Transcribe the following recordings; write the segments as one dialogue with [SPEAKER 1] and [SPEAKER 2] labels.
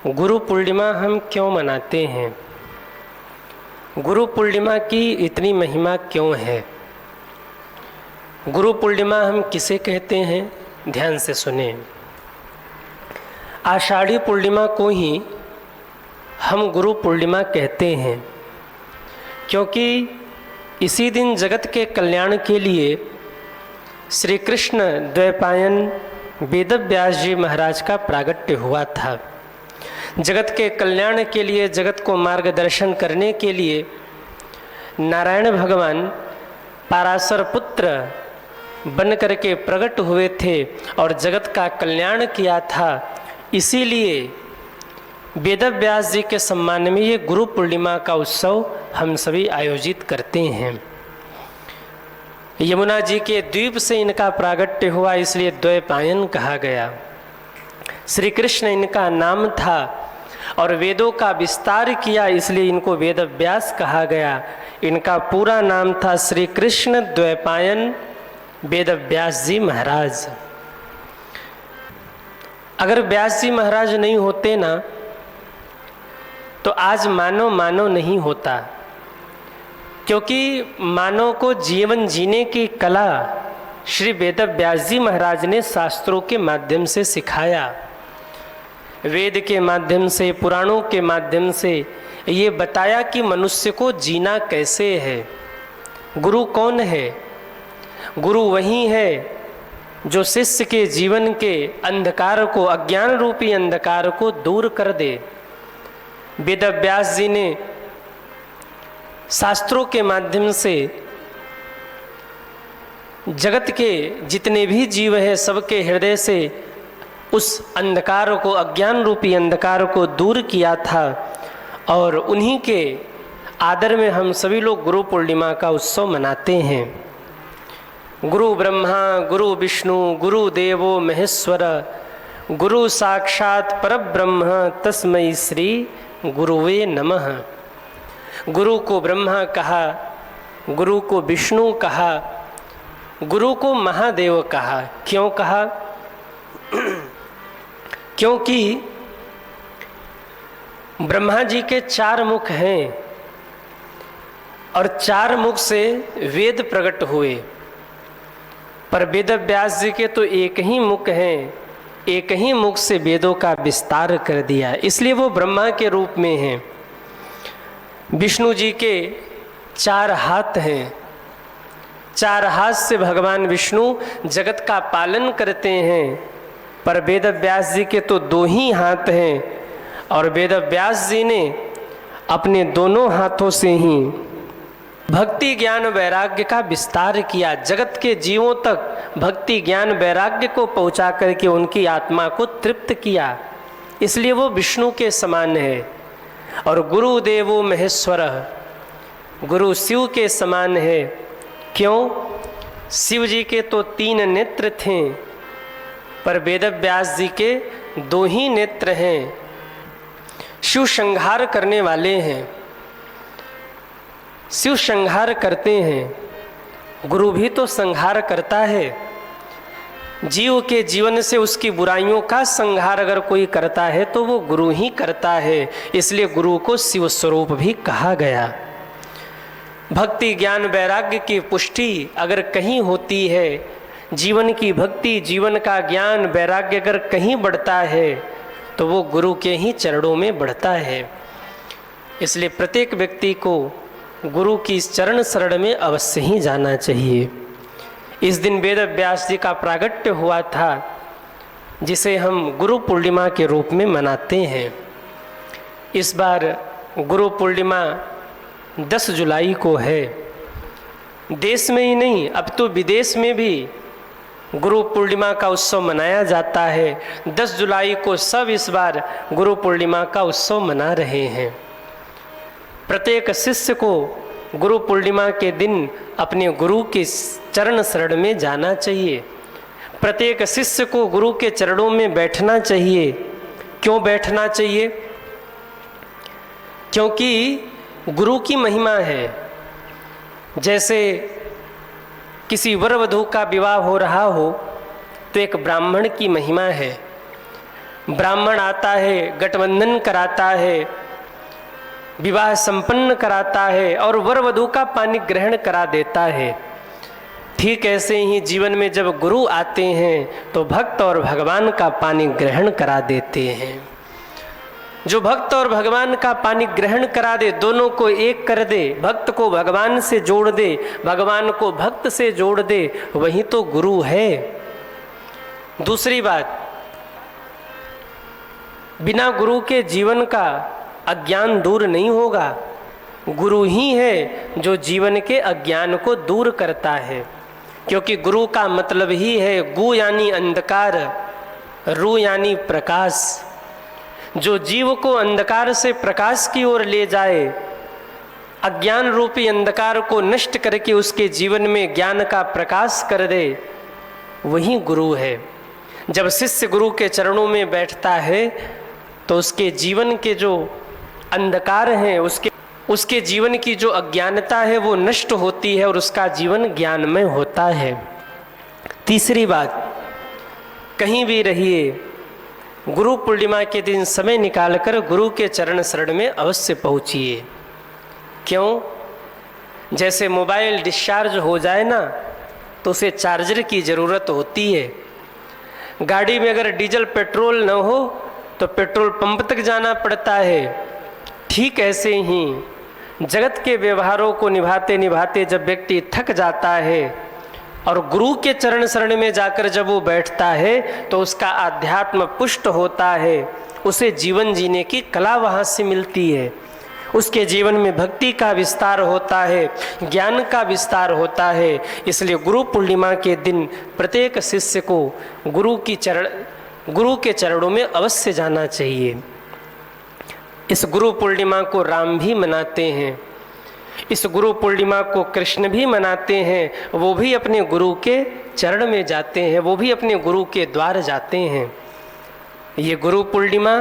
[SPEAKER 1] गुरु पूर्णिमा हम क्यों मनाते हैं? गुरु पूर्णिमा की इतनी महिमा क्यों है? गुरु पूर्णिमा हम किसे कहते हैं? ध्यान से सुने। आषाढ़ी पूर्णिमा को ही हम गुरु पूर्णिमा कहते हैं, क्योंकि इसी दिन जगत के कल्याण के लिए श्री कृष्ण द्वैपायन वेदव्यास जी महाराज का प्रागट्य हुआ था। जगत के कल्याण के लिए, जगत को मार्गदर्शन करने के लिए नारायण भगवान पराशर पुत्र बन करके प्रकट हुए थे और जगत का कल्याण किया था। इसीलिए वेदव्यास जी के सम्मान में ये गुरु पूर्णिमा का उत्सव हम सभी आयोजित करते हैं। यमुना जी के द्वीप से इनका प्रागट्य हुआ, इसलिए द्वैपायन कहा गया। श्री कृष्ण इनका नाम था और वेदों का विस्तार किया, इसलिए इनको वेदव्यास कहा गया। इनका पूरा नाम था श्री कृष्ण द्वैपायन वेदव्यास जी महाराज। अगर व्यास जी महाराज नहीं होते ना, तो आज मानव नहीं होता, क्योंकि मानव को जीवन जीने की कला श्री वेदव्यास जी महाराज ने शास्त्रों के माध्यम से सिखाया। वेद के माध्यम से, पुराणों के माध्यम से ये बताया कि मनुष्य को जीना कैसे है। गुरु कौन है? गुरु वही है जो शिष्य के जीवन के अंधकार को, अज्ञान रूपी अंधकार को दूर कर दे। वेदव्यास जी ने शास्त्रों के माध्यम से जगत के जितने भी जीव हैं सबके हृदय से उस अंधकार को, अज्ञान रूपी अंधकार को दूर किया था। और उन्हीं के आदर में हम सभी लोग गुरु पूर्णिमा का उत्सव मनाते हैं। गुरु ब्रह्मा गुरु विष्णु गुरु देवो महेश्वर, गुरु साक्षात परब्रह्म तस्मै श्री गुरुवे नमः। गुरु को ब्रह्मा कहा, गुरु को विष्णु कहा, गुरु को महादेव कहा। क्यों कहा? क्योंकि ब्रह्मा जी के 4 मुख हैं और 4 मुख से वेद प्रकट हुए, पर वेदव्यास जी के तो एक ही मुख हैं। एक ही मुख से वेदों का विस्तार कर दिया, इसलिए वो ब्रह्मा के रूप में हैं। विष्णु जी के 4 हाथ हैं। 4 हाथ से भगवान विष्णु जगत का पालन करते हैं, पर वेदव्यास जी के तो 2 ही हाथ हैं और वेदव्यास जी ने अपने दोनों हाथों से ही भक्ति ज्ञान वैराग्य का विस्तार किया। जगत के जीवों तक भक्ति ज्ञान वैराग्य को पहुंचा करके उनकी आत्मा को तृप्त किया, इसलिए वो विष्णु के समान है। और गुरु देवो महेश्वर, गुरु शिव के समान है। क्यों? शिव जी के तो 3 नेत्र थे, पर वेदव्यास जी के 2 ही नेत्र हैं। शिव संहार करने वाले हैं, शिव संहार करते हैं। गुरु भी तो संहार करता है। जीव के जीवन से उसकी बुराइयों का संहार अगर कोई करता है तो वो गुरु ही करता है, इसलिए गुरु को शिव स्वरूप भी कहा गया। भक्ति ज्ञान वैराग्य की पुष्टि अगर कहीं होती है, जीवन की भक्ति, जीवन का ज्ञान वैराग्य अगर कहीं बढ़ता है तो वो गुरु के ही चरणों में बढ़ता है। इसलिए प्रत्येक व्यक्ति को गुरु की चरण शरण में अवश्य ही जाना चाहिए। इस दिन वेदव्यास जी का प्रागट्य हुआ था, जिसे हम गुरु पूर्णिमा के रूप में मनाते हैं। इस बार गुरु पूर्णिमा 10 जुलाई को है। देश में ही नहीं, अब तो विदेश में भी गुरु पूर्णिमा का उत्सव मनाया जाता है। 10 जुलाई को सब इस बार गुरु पूर्णिमा का उत्सव मना रहे हैं। प्रत्येक शिष्य को गुरु पूर्णिमा के दिन अपने गुरु के चरण शरण में जाना चाहिए। प्रत्येक शिष्य को गुरु के चरणों में बैठना चाहिए। क्यों बैठना चाहिए? क्योंकि गुरु की महिमा है। जैसे किसी वर वधू का विवाह हो रहा हो तो एक ब्राह्मण की महिमा है। ब्राह्मण आता है, गठबंधन कराता है, विवाह संपन्न कराता है और वर वधू का पानी ग्रहण करा देता है। ठीक ऐसे ही जीवन में जब गुरु आते हैं तो भक्त और भगवान का पानी ग्रहण करा देते हैं। जो भक्त और भगवान का पानी ग्रहण करा दे, दोनों को एक कर दे, भक्त को भगवान से जोड़ दे, भगवान को भक्त से जोड़ दे, वही तो गुरु है। दूसरी बात, बिना गुरु के जीवन का अज्ञान दूर नहीं होगा। गुरु ही है जो जीवन के अज्ञान को दूर करता है, क्योंकि गुरु का मतलब ही है गु यानी अंधकार, रु यानी प्रकाश। जो जीव को अंधकार से प्रकाश की ओर ले जाए, अज्ञान रूपी अंधकार को नष्ट करके उसके जीवन में ज्ञान का प्रकाश कर दे, वही गुरु है। जब शिष्य गुरु के चरणों में बैठता है तो उसके जीवन के जो अंधकार हैं, उसके जीवन की जो अज्ञानता है वो नष्ट होती है और उसका जीवन ज्ञानमय होता है। तीसरी बात, कहीं भी रहिए, गुरु पूर्णिमा के दिन समय निकालकर गुरु के चरण शरण में अवश्य पहुँचिए। क्यों? जैसे मोबाइल डिस्चार्ज हो जाए ना तो उसे चार्जर की ज़रूरत होती है। गाड़ी में अगर डीजल पेट्रोल न हो तो पेट्रोल पंप तक जाना पड़ता है। ठीक ऐसे ही जगत के व्यवहारों को निभाते निभाते जब व्यक्ति थक जाता है और गुरु के चरण शरण में जाकर जब वो बैठता है तो उसका आध्यात्म पुष्ट होता है, उसे जीवन जीने की कला वहाँ से मिलती है, उसके जीवन में भक्ति का विस्तार होता है, ज्ञान का विस्तार होता है। इसलिए गुरु पूर्णिमा के दिन प्रत्येक शिष्य को गुरु के चरणों में अवश्य जाना चाहिए। इस गुरु पूर्णिमा को राम भी मनाते हैं, इस गुरु पूर्णिमा को कृष्ण भी मनाते हैं, वो भी अपने गुरु के चरण में जाते हैं, वो भी अपने गुरु के द्वार जाते हैं। ये गुरु पूर्णिमा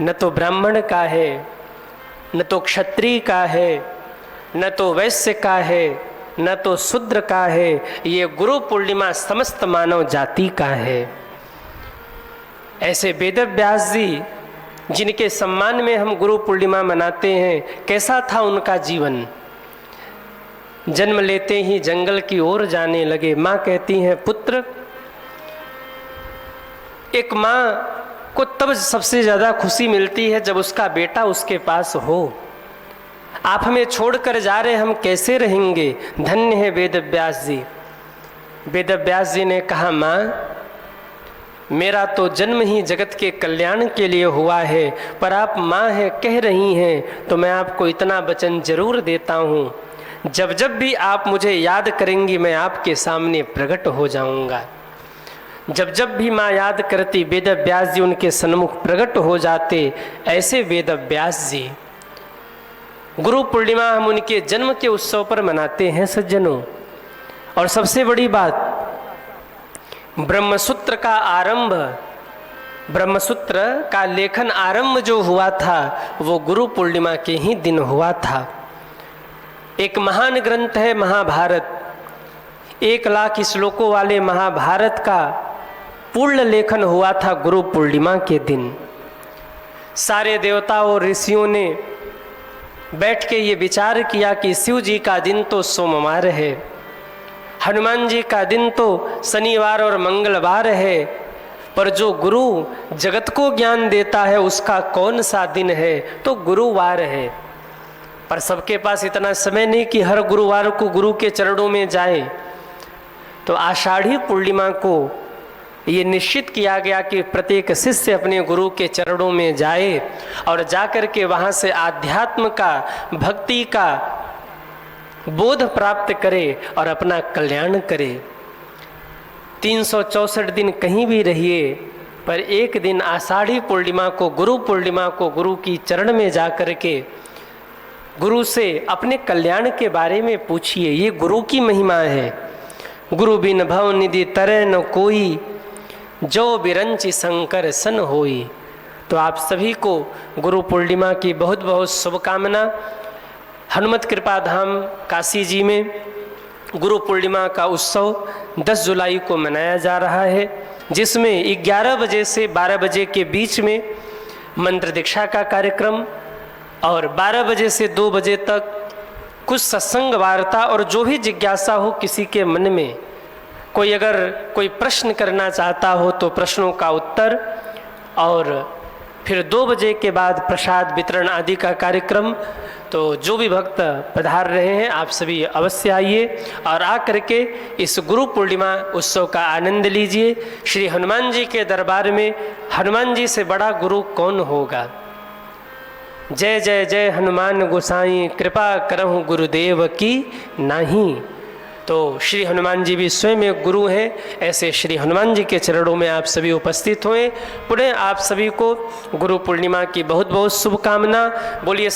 [SPEAKER 1] न तो ब्राह्मण का है, न तो क्षत्रिय का है, न तो वैश्य का है, न तो शूद्र का है। ये गुरु पूर्णिमा समस्त मानव जाति का है। ऐसे वेद व्यास जी जिनके सम्मान में हम गुरु पूर्णिमा मनाते हैं, कैसा था उनका जीवन? जन्म लेते ही जंगल की ओर जाने लगे। माँ कहती हैं, पुत्र, एक माँ को तब सबसे ज़्यादा खुशी मिलती है जब उसका बेटा उसके पास हो। आप हमें छोड़कर जा रहे, हम कैसे रहेंगे? धन्य है वेद व्यास जी। वेद व्यास जी ने कहा, माँ, मेरा तो जन्म ही जगत के कल्याण के लिए हुआ है, पर आप माँ हैं, कह रही हैं, तो मैं आपको इतना वचन जरूर देता हूँ, जब जब भी आप मुझे याद करेंगी मैं आपके सामने प्रकट हो जाऊँगा। जब जब भी माँ याद करती, वेद व्यास जी उनके सन्मुख प्रकट हो जाते। ऐसे वेद व्यास जी, गुरु पूर्णिमा हम उनके जन्म के उत्सव पर मनाते हैं सज्जनों। और सबसे बड़ी बात, ब्रह्मसूत्र का आरंभ, ब्रह्मसूत्र का लेखन आरंभ जो हुआ था वो गुरु पूर्णिमा के ही दिन हुआ था। एक महान ग्रंथ है महाभारत, 1 लाख श्लोकों वाले महाभारत का पूर्ण लेखन हुआ था गुरु पूर्णिमा के दिन। सारे देवताओं और ऋषियों ने बैठ के ये विचार किया कि शिव जी का दिन तो सोमवार है, हनुमान जी का दिन तो शनिवार और मंगलवार है, पर जो गुरु जगत को ज्ञान देता है उसका कौन सा दिन है? तो गुरुवार है। पर सबके पास इतना समय नहीं कि हर गुरुवार को गुरु के चरणों में जाए, तो आषाढ़ी पूर्णिमा को ये निश्चित किया गया कि प्रत्येक शिष्य अपने गुरु के चरणों में जाए और जाकर के वहाँ से आध्यात्म का, भक्ति का बोध प्राप्त करे और अपना कल्याण करे। 364 दिन कहीं भी रहिए, पर एक दिन आषाढ़ी पूर्णिमा को, गुरु पूर्णिमा को गुरु की चरण में जा कर के गुरु से अपने कल्याण के बारे में पूछिए। ये गुरु की महिमा है। गुरु बिन भव निधि तरह न कोई, जो बिरंचि शंकर सन होई। तो आप सभी को गुरु पूर्णिमा की बहुत बहुत शुभकामना। हनुमत कृपा धाम काशी जी में गुरु पूर्णिमा का उत्सव 10 जुलाई को मनाया जा रहा है। जिसमें 11 बजे से 12 बजे के बीच में मंत्र दीक्षा का कार्यक्रम और 12 बजे से 2 बजे तक कुछ सत्संग वार्ता, और जो भी जिज्ञासा हो किसी के मन में, कोई अगर कोई प्रश्न करना चाहता हो तो प्रश्नों का उत्तर, और फिर 2 बजे के बाद प्रसाद वितरण आदि का कार्यक्रम। तो जो भी भक्त पधार रहे हैं आप सभी अवश्य आइए और आ करके इस गुरु पूर्णिमा उत्सव का आनंद लीजिए। श्री हनुमान जी के दरबार में हनुमान जी से बड़ा गुरु कौन होगा। जय जय जय हनुमान गोसाई, कृपा करहु गुरुदेव की नाही। तो श्री हनुमान जी भी स्वयं एक गुरु हैं। ऐसे श्री हनुमान जी के चरणों में आप सभी उपस्थित हुए। पुनः आप सभी को गुरु पूर्णिमा की बहुत बहुत शुभकामना। बोलिए।